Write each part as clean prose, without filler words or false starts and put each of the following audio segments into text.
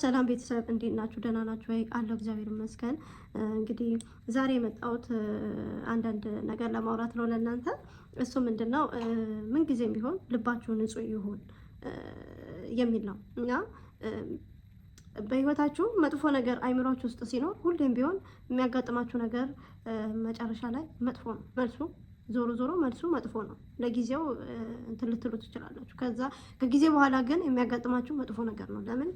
ሰላም ቤተሰብ እንዴት ናችሁ? ደህና ናችሁ ወይ? አለው እግዚአብሔር ይመስገን። እንግዲህ ዛሬ የመጣሁት አንዳንድ ነገር ለማውራት ነው ለእናንተ። እሱ ምንድነው ምን ጊዜም ቢሆን ልባችሁ ንጹህ ይሁን የሚል ነው እና በህይወታችሁ መጥፎ ነገር አይምሯችሁ ውስጥ ሲኖር ሁሌም ቢሆን የሚያጋጥማችሁ ነገር መጨረሻ ላይ መጥፎ ነው መልሱ። ዞሮ ዞሮ መልሱ መጥፎ ነው። ለጊዜው እንትን ልትሉ ትችላላችሁ። ከጊዜ በኋላ ግን የሚያጋጥማችሁ መጥፎ ነገር ነው። ለምን?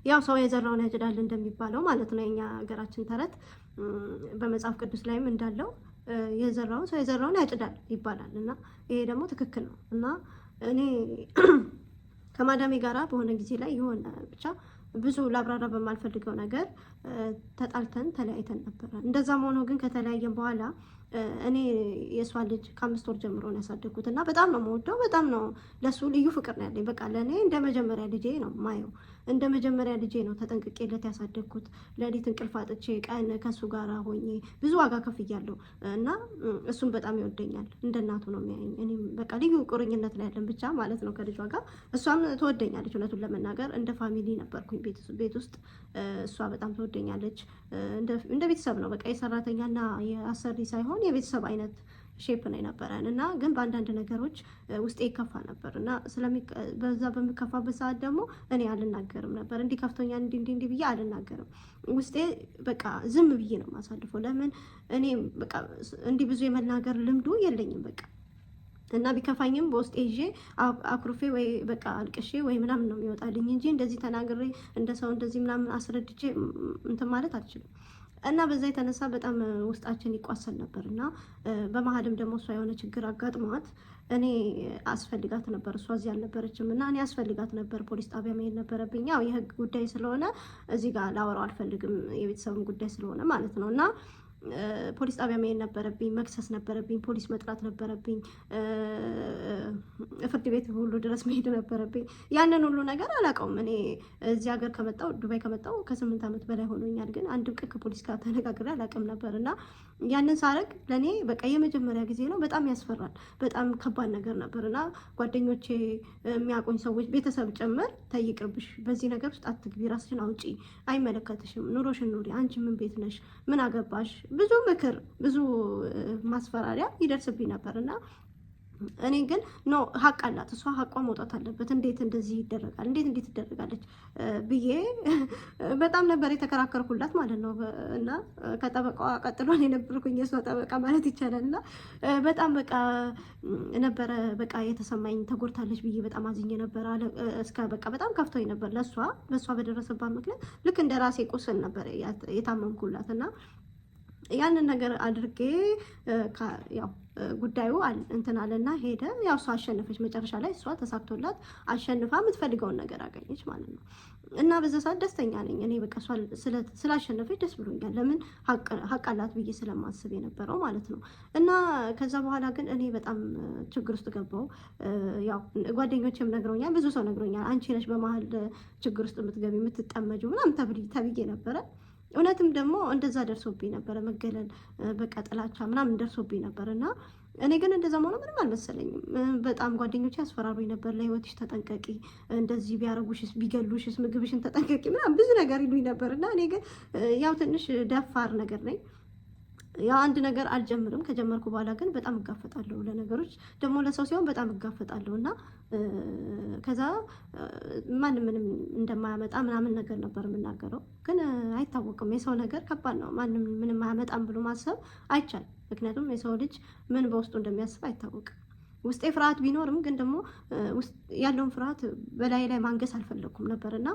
ያው ሰው የዘራውን ያጭዳል እንደሚባለው ማለት ነው። የኛ ሀገራችን ተረት በመጽሐፍ ቅዱስ ላይም እንዳለው ሰው የዘራውን ያጭዳል ይባላል እና ይሄ ደግሞ ትክክል ነው እና እኔ ከማዳሜ ጋራ በሆነ ጊዜ ላይ የሆነ ብቻ ብዙ ላብራራ በማልፈልገው ነገር ተጣልተን ተለያይተን ነበረ። እንደዛም ሆኖ ግን ከተለያየን በኋላ እኔ የሷ ልጅ ከ5 ወር ጀምሮ ነው ያሳደግኩት እና በጣም ነው የምወደው። በጣም ነው ለሱ ልዩ ፍቅር ነው ያለኝ። በቃ ለእኔ እንደ መጀመሪያ ልጄ ነው ማየው። እንደ መጀመሪያ ልጄ ነው ተጠንቅቄለት ያሳደግኩት። ሌሊት እንቅልፍ አጥቼ ቀን ከሱ ጋር ሆኜ ብዙ ዋጋ ከፍያለሁ እና እሱም በጣም ይወደኛል። እንደ እናቱ ነው የሚያየኝ። እኔም በቃ ልዩ ቁርኝነት ላይ ያለን ብቻ ማለት ነው ከልጇ ጋር። እሷም ትወደኛለች። እውነቱን ለመናገር እንደ ፋሚሊ ነበርኩኝ ቤት ውስጥ። እሷ በጣም ትወደኛለች። እንደ ቤተሰብ ነው በቃ የሰራተኛና የአሰሪ ሳይሆን የቤተሰብ አይነት ሼፕ ነው የነበረን እና ግን በአንዳንድ ነገሮች ውስጤ ይከፋ ነበር እና በዛ በሚከፋበት ሰዓት ደግሞ እኔ አልናገርም ነበር። እንዲህ ከፍቶኛል እንዲህ ብዬ አልናገርም። ውስጤ በቃ ዝም ብዬ ነው የማሳልፈው። ለምን? እኔ በቃ እንዲህ ብዙ የመናገር ልምዱ የለኝም በቃ እና ቢከፋኝም በውስጤ ይዤ አኩርፌ ወይ በቃ አልቅሼ ወይ ምናምን ነው የሚወጣልኝ እንጂ እንደዚህ ተናግሬ እንደ ሰው እንደዚህ ምናምን አስረድቼ እንትን ማለት አልችልም። እና በዛ የተነሳ በጣም ውስጣችን ይቋሰል ነበር እና በመሀልም ደግሞ እሷ የሆነ ችግር አጋጥሟት እኔ አስፈልጋት ነበር። እሷ እዚህ አልነበረችም እና እኔ አስፈልጋት ነበር። ፖሊስ ጣቢያ መሄድ ነበረብኝ። ያው የህግ ጉዳይ ስለሆነ እዚህ ጋር ላወራው አልፈልግም፣ የቤተሰብም ጉዳይ ስለሆነ ማለት ነው እና ፖሊስ ጣቢያ መሄድ ነበረብኝ፣ መክሰስ ነበረብኝ፣ ፖሊስ መጥራት ነበረብኝ፣ ፍርድ ቤት ሁሉ ድረስ መሄድ ነበረብኝ። ያንን ሁሉ ነገር አላውቀውም። እኔ እዚህ ሀገር ከመጣሁ ዱባይ ከመጣሁ ከ8 ዓመት በላይ ሆኖኛል። ግን አንድም ቀን ከፖሊስ ጋር ተነጋግሬ አላውቅም ነበር እና ያንን ሳረግ ለእኔ በቃ የመጀመሪያ ጊዜ ነው። በጣም ያስፈራል። በጣም ከባድ ነገር ነበር እና ጓደኞቼ፣ የሚያውቁኝ ሰዎች፣ ቤተሰብ ጭምር ተይቅርብሽ፣ በዚህ ነገር ውስጥ አትግቢ፣ ራስሽን አውጪ፣ አይመለከትሽም፣ ኑሮሽን ኑሪ፣ አንቺ ምን ቤት ነሽ፣ ምን አገባሽ፣ ብዙ ምክር፣ ብዙ ማስፈራሪያ ይደርስብኝ ነበር እና እኔ ግን ኖ ሀቅ አላት እሷ፣ ሀቋ መውጣት አለበት። እንዴት እንደዚህ ይደረጋል? እንዴት ትደረጋለች ብዬ በጣም ነበር የተከራከርኩላት ማለት ነው። እና ከጠበቃዋ ቀጥሎ የነበርኩኝ የእሷ ጠበቃ ማለት ይቻላል። እና በጣም በቃ ነበረ በቃ የተሰማኝ። ተጎድታለች ብዬ በጣም አዝኜ ነበር። በቃ በጣም ከፍቶኝ ነበር በእሷ በደረሰባት ምክንያት ልክ እንደ ራሴ ቁስል ነበር የታመምኩላት እና ያንን ነገር አድርጌ ያው ጉዳዩ እንትን አለና ሄደ። ያው እሷ አሸነፈች። መጨረሻ ላይ እሷ ተሳክቶላት አሸንፋ የምትፈልገውን ነገር አገኘች ማለት ነው። እና በዛ ሰዓት ደስተኛ ነኝ እኔ በቃ እሷ ስላሸነፈች ደስ ብሎኛል። ለምን? ሀቅ አላት ብዬ ስለማስብ የነበረው ማለት ነው። እና ከዛ በኋላ ግን እኔ በጣም ችግር ውስጥ ገባው። ያው ጓደኞቼም ነግረውኛል፣ ብዙ ሰው ነግሮኛል። አንቺ ነሽ በመሀል ችግር ውስጥ የምትገቢ የምትጠመጁ ምናምን ተብዬ ነበረ። እውነትም ደግሞ እንደዛ ደርሶብኝ ነበረ። መገለል በቃ ጥላቻ ምናምን ደርሶብኝ ነበር እና እኔ ግን እንደዛ መሆኑ ምንም አልመሰለኝም። በጣም ጓደኞቼ ያስፈራሩኝ ነበር። ለህይወትሽ ተጠንቀቂ፣ እንደዚህ ቢያረጉሽስ፣ ቢገሉሽስ፣ ምግብሽን ተጠንቀቂ ምናምን ብዙ ነገር ይሉኝ ነበር እና እኔ ግን ያው ትንሽ ደፋር ነገር ነኝ። ያው አንድ ነገር አልጀምርም። ከጀመርኩ በኋላ ግን በጣም እጋፈጣለሁ ለነገሮች። ደግሞ ለሰው ሲሆን በጣም እጋፈጣለሁ እና ከዛ ማንም ምንም እንደማያመጣ ምናምን ነገር ነበር የምናገረው። ግን አይታወቅም። የሰው ነገር ከባድ ነው። ማንም ምንም አያመጣም ብሎ ማሰብ አይቻልም። ምክንያቱም የሰው ልጅ ምን በውስጡ እንደሚያስብ አይታወቅም። ውስጤ ፍርሃት ቢኖርም ግን ደግሞ ያለውን ፍርሃት በላይ ላይ ማንገስ አልፈለኩም ነበር እና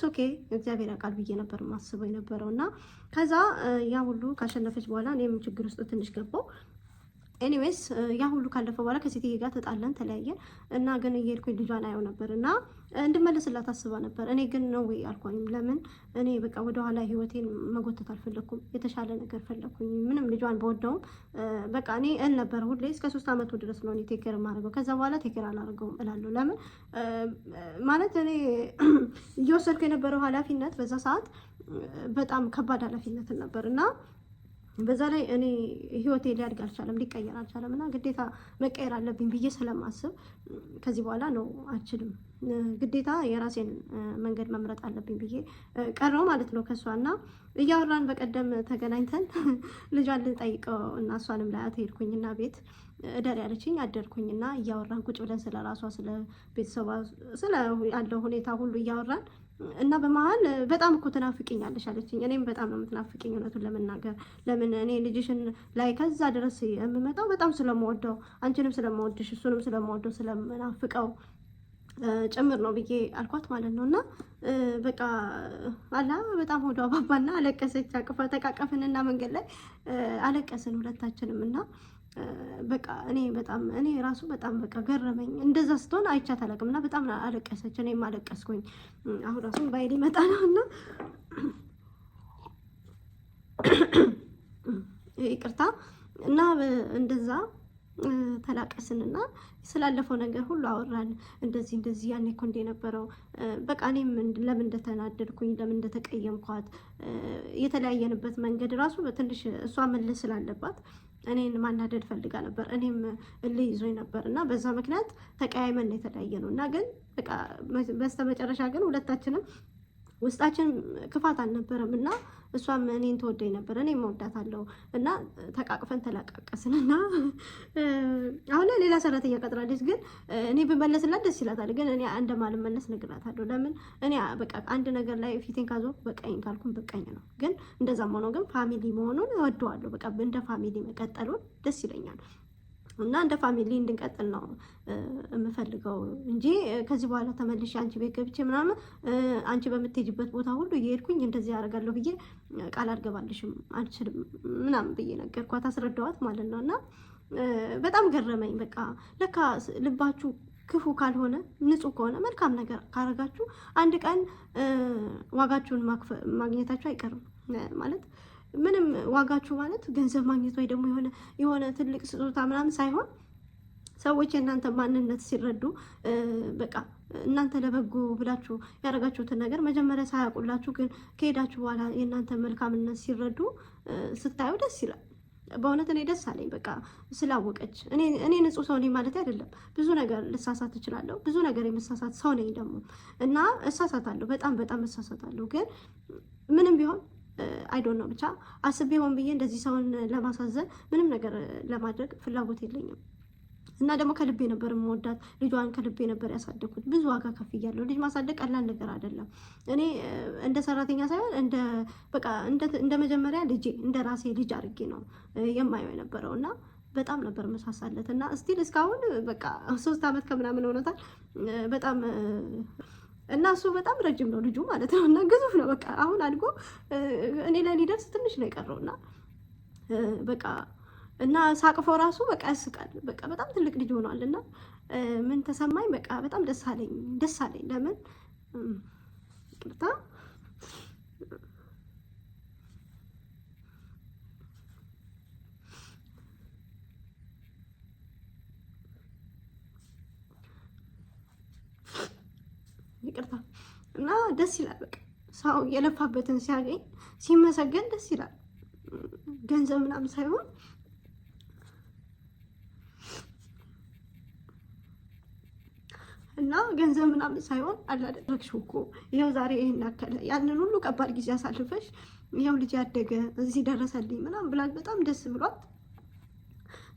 ኦኬ እግዚአብሔር ያውቃል ብዬ ነበር ማስበው የነበረው እና ከዛ ያ ሁሉ ካሸነፈች በኋላ እኔም ችግር ውስጥ ትንሽ ገባው። ኤኒዌይስ ያ ሁሉ ካለፈ በኋላ ከሴትዬ ጋር ተጣላን፣ ተለያየን እና ግን እየሄድኩኝ ልጇን አየው ነበር እና እንድመለስላት አስባ ነበር። እኔ ግን ነው አልኳኝም። ለምን? እኔ በቃ ወደኋላ ህይወቴን መጎተት አልፈለኩም። የተሻለ ነገር ፈለኩኝ። ምንም ልጇን በወደውም በቃ እኔ ነበር ሁሌ እስከ 3 ዓመቱ ድረስ ነው እኔ ቴኬር የማደርገው። ከዛ በኋላ ቴኬር አላደርገውም እላለሁ። ለምን ማለት እኔ እየወሰድኩ የነበረው ኃላፊነት በዛ ሰዓት በጣም ከባድ ኃላፊነት ነበር እና በዛ ላይ እኔ ህይወቴ ሊያድግ አልቻለም፣ ሊቀየር አልቻለም እና ግዴታ መቀየር አለብኝ ብዬ ስለማስብ ከዚህ በኋላ ነው አልችልም፣ ግዴታ የራሴን መንገድ መምረጥ አለብኝ ብዬ ቀረው ማለት ነው ከሷ። እና እያወራን በቀደም ተገናኝተን ልጇን ልጠይቀው እና እሷንም ላያት ሄድኩኝና ቤት እደር ያለችኝ አደርኩኝና እያወራን ቁጭ ብለን ስለ ራሷ ስለ ቤተሰቧ ስለ ያለው ሁኔታ ሁሉ እያወራን እና በመሀል በጣም እኮ ትናፍቂኛለሽ አለችኝ። እኔም በጣም ነው የምትናፍቂኝ እውነቱን ለመናገር። ለምን እኔ ልጅሽን ላይ ከዛ ድረስ የምመጣው በጣም ስለምወደው አንቺንም ስለምወድሽ እሱንም ስለምወደው ስለምናፍቀው ጭምር ነው ብዬ አልኳት ማለት ነው። እና በቃ አላ በጣም ሆዷ ባባና አለቀሰች። አቅፋ ተቃቀፍንና መንገድ ላይ አለቀስን ሁለታችንም እና በቃ እኔ ራሱ በጣም በቃ ገረመኝ። እንደዛ ስትሆን አይቻት አላውቅም እና በጣም አለቀሰች። እኔም አለቀስኩኝ። አሁን ራሱ ባይል ይመጣ ነው እና ይቅርታ እና እንደዛ ተላቀስንና ስላለፈው ነገር ሁሉ አወራን። እንደዚህ ያኔ እኮ እንደነበረው በቃ እኔም ለምን እንደተናደድኩኝ ለምን እንደተቀየምኳት የተለያየንበት መንገድ ራሱ በትንሽ እሷ መለስ ስላለባት እኔን ማናደድ ፈልጋ ነበር፣ እኔም እልህ ይዞኝ ነበር እና በዛ ምክንያት ተቀያይመን የተለያየ ነው እና ግን በቃ በስተመጨረሻ ግን ሁለታችንም ውስጣችን ክፋት አልነበረም እና እሷም እኔን ተወደኝ ነበር፣ እኔም እወዳታለሁ እና ተቃቅፈን ተላቃቀስን እና አሁን ላይ ሌላ ሰራተኛ ቀጥራለች። ግን እኔ ብመለስላት ደስ ይላታል፣ ግን እኔ እንደማልመለስ ነግራታለሁ። ለምን እኔ በቃ አንድ ነገር ላይ ፊቴን ካዞርኩ በቀኝ ካልኩም በቀኝ ነው። ግን እንደዛም ሆኖ ግን ፋሚሊ መሆኑን እወደዋለሁ። በቃ እንደ ፋሚሊ መቀጠሉን ደስ ይለኛል እና እንደ ፋሚሊ እንድንቀጥል ነው የምፈልገው እንጂ ከዚህ በኋላ ተመልሼ አንቺ ቤት ገብቼ ምናምን አንቺ በምትሄጂበት ቦታ ሁሉ እየሄድኩኝ እንደዚህ ያደርጋለሁ ብዬ ቃል አልገባልሽም፣ አልችልም ምናምን ብዬ ነገርኳት፣ አስረዳዋት ማለት ነው። እና በጣም ገረመኝ። በቃ ለካ ልባችሁ ክፉ ካልሆነ ንጹህ ከሆነ መልካም ነገር ካረጋችሁ አንድ ቀን ዋጋችሁን ማግኘታችሁ አይቀርም ማለት ምንም ዋጋችሁ ማለት ገንዘብ ማግኘት ወይ ደግሞ የሆነ ትልቅ ስጦታ ምናምን ሳይሆን ሰዎች የእናንተ ማንነት ሲረዱ በቃ እናንተ ለበጎ ብላችሁ ያደረጋችሁትን ነገር መጀመሪያ ሳያውቁላችሁ ግን ከሄዳችሁ በኋላ የእናንተ መልካምነት ሲረዱ ስታዩ ደስ ይላል። በእውነት እኔ ደስ አለኝ። በቃ ስላወቀች እኔ ንጹህ ሰው ነኝ ማለት አይደለም። ብዙ ነገር ልሳሳት እችላለሁ። ብዙ ነገር የመሳሳት ሰው ነኝ ደግሞ እና እሳሳታለሁ፣ በጣም እሳሳታለሁ። ግን ምንም ቢሆን አይዶን ነው ብቻ አስቤ ሆን ብዬ እንደዚህ ሰውን ለማሳዘን ምንም ነገር ለማድረግ ፍላጎት የለኝም። እና ደግሞ ከልቤ ነበር የምወዳት፣ ልጇን ከልቤ ነበር ያሳደግኩት። ብዙ ዋጋ ከፍያለሁ። ልጅ ማሳደግ ቀላል ነገር አይደለም። እኔ እንደ ሰራተኛ ሳይሆን እንደ መጀመሪያ ልጄ እንደ ራሴ ልጅ አድርጌ ነው የማየው የነበረው እና በጣም ነበር መሳሳለት እና ስቲል እስካሁን በቃ 3 ዓመት ከምናምን ሆኖታል። በጣም እና እሱ በጣም ረጅም ነው ልጁ ማለት ነው እና ግዙፍ ነው። በቃ አሁን አድጎ እኔ ላይ ሊደርስ ትንሽ ነው የቀረው እና በቃ እና ሳቅፈው ራሱ በቃ ያስቃል። በቃ በጣም ትልቅ ልጅ ሆኗል እና ምን ተሰማኝ? በቃ በጣም ደስ አለኝ። ለምን ይቅርታ እና ደስ ይላል። በቃ ሰው የለፋበትን ሲያገኝ ሲመሰገን ደስ ይላል። ገንዘብ ምናምን ሳይሆን እና ገንዘብ ምናምን ሳይሆን አላደረግሽው እኮ ይኸው ዛሬ ይሄን ያከለ ያንን ሁሉ ከባድ ጊዜ አሳልፈሽ ይኸው ልጅ ያደገ እዚህ ደረሰልኝ ምናምን ብላ በጣም ደስ ብሏት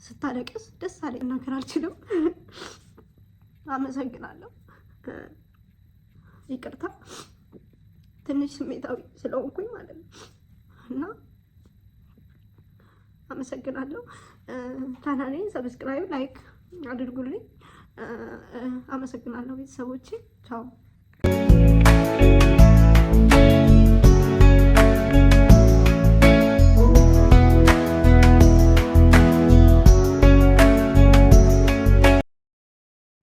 ስታለቅስ ደስ አለኝ። ነገር አልችልም። አመሰግናለሁ። ይቅርታ ትንሽ ስሜታዊ ስለሆንኩኝ ማለት ነው እና አመሰግናለሁ። ቻናሌን ሰብስክራይብ፣ ላይክ አድርጉልኝ። አመሰግናለሁ ቤተሰቦቼ። ቻው።